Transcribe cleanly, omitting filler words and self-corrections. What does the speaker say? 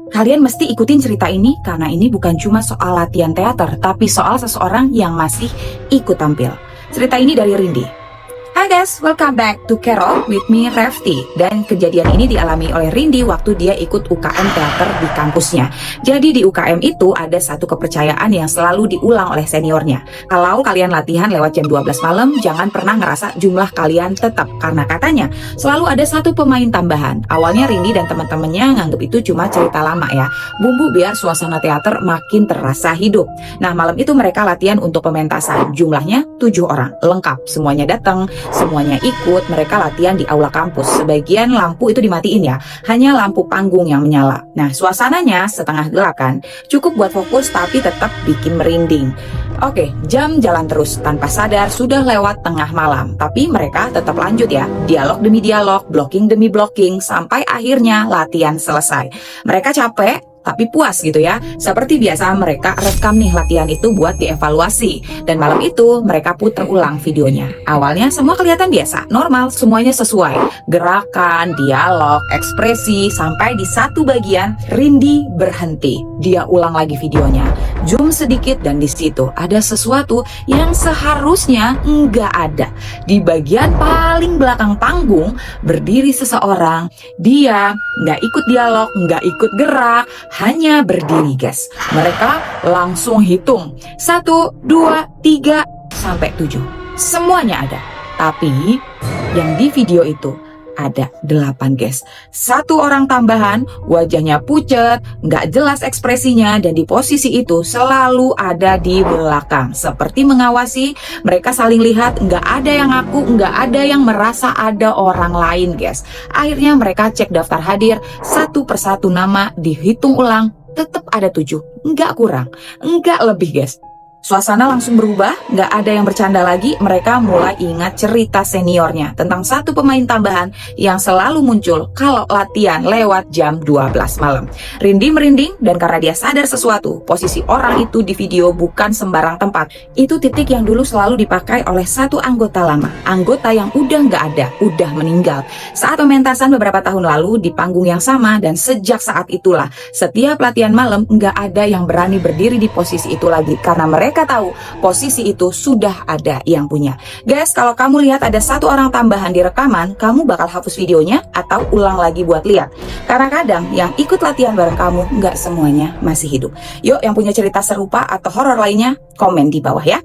Kalian mesti ikutin cerita ini karena ini bukan cuma soal latihan teater, tapi soal seseorang yang masih ikut tampil. Cerita ini dari Rindy. Hai guys, welcome back to Carol with me Refty. Dan kejadian ini dialami oleh Rindy waktu dia ikut UKM teater di kampusnya. Jadi di UKM itu ada satu kepercayaan yang selalu diulang oleh seniornya. Kalau kalian latihan lewat jam 12 malam, jangan pernah ngerasa jumlah kalian tetap. Karena katanya selalu ada satu pemain tambahan. Awalnya Rindy dan teman-temannya nganggep itu cuma cerita lama ya. Bumbu biar suasana teater makin terasa hidup. Nah malam itu mereka latihan untuk pementasan. Jumlahnya 7 orang, lengkap. Semuanya datang. Semuanya ikut, mereka latihan di aula kampus. Sebagian lampu itu dimatiin ya, hanya lampu panggung yang menyala. Nah, suasananya setengah gelap kan, cukup buat fokus tapi tetap bikin merinding. Oke, jam jalan terus, tanpa sadar sudah lewat tengah malam. Tapi mereka tetap lanjut ya, dialog demi dialog, blocking demi blocking, sampai akhirnya latihan selesai. Mereka capek, tapi puas gitu ya. Seperti biasa mereka rekam nih latihan itu buat dievaluasi. Dan malam itu mereka putar ulang videonya. Awalnya semua kelihatan biasa, normal, semuanya sesuai. Gerakan, dialog, ekspresi, sampai di satu bagian Rindy berhenti. Dia ulang lagi videonya, zoom sedikit dan di situ ada sesuatu yang seharusnya nggak ada. Di bagian paling belakang panggung berdiri seseorang. Dia nggak ikut dialog, nggak ikut gerak, hanya berdiri guys. Mereka langsung hitung 1, 2, 3 sampai 7. Semuanya ada. Tapi yang di video itu ada 8 guys. Satu orang tambahan, wajahnya pucet, nggak jelas ekspresinya, dan di posisi itu selalu ada di belakang. Seperti mengawasi, mereka saling lihat, nggak ada yang ngaku, nggak ada yang merasa ada orang lain guys. Akhirnya mereka cek daftar hadir, satu persatu nama dihitung ulang, tetap ada 7, nggak kurang, nggak lebih guys. Suasana langsung berubah, nggak ada yang bercanda lagi, mereka mulai ingat cerita seniornya tentang satu pemain tambahan yang selalu muncul kalau latihan lewat jam 12 malam. Rindy merinding dan karena dia sadar sesuatu, posisi orang itu di video bukan sembarang tempat. Itu titik yang dulu selalu dipakai oleh satu anggota lama, anggota yang udah nggak ada, udah meninggal. Saat pementasan beberapa tahun lalu di panggung yang sama dan sejak saat itulah, setiap latihan malam nggak ada yang berani berdiri di posisi itu lagi karena mereka tahu posisi itu sudah ada yang punya. Guys, kalau kamu lihat ada satu orang tambahan di rekaman, kamu bakal hapus videonya atau ulang lagi buat lihat. Karena kadang yang ikut latihan bareng kamu nggak semuanya masih hidup. Yuk, yang punya cerita serupa atau horor lainnya, komen di bawah ya.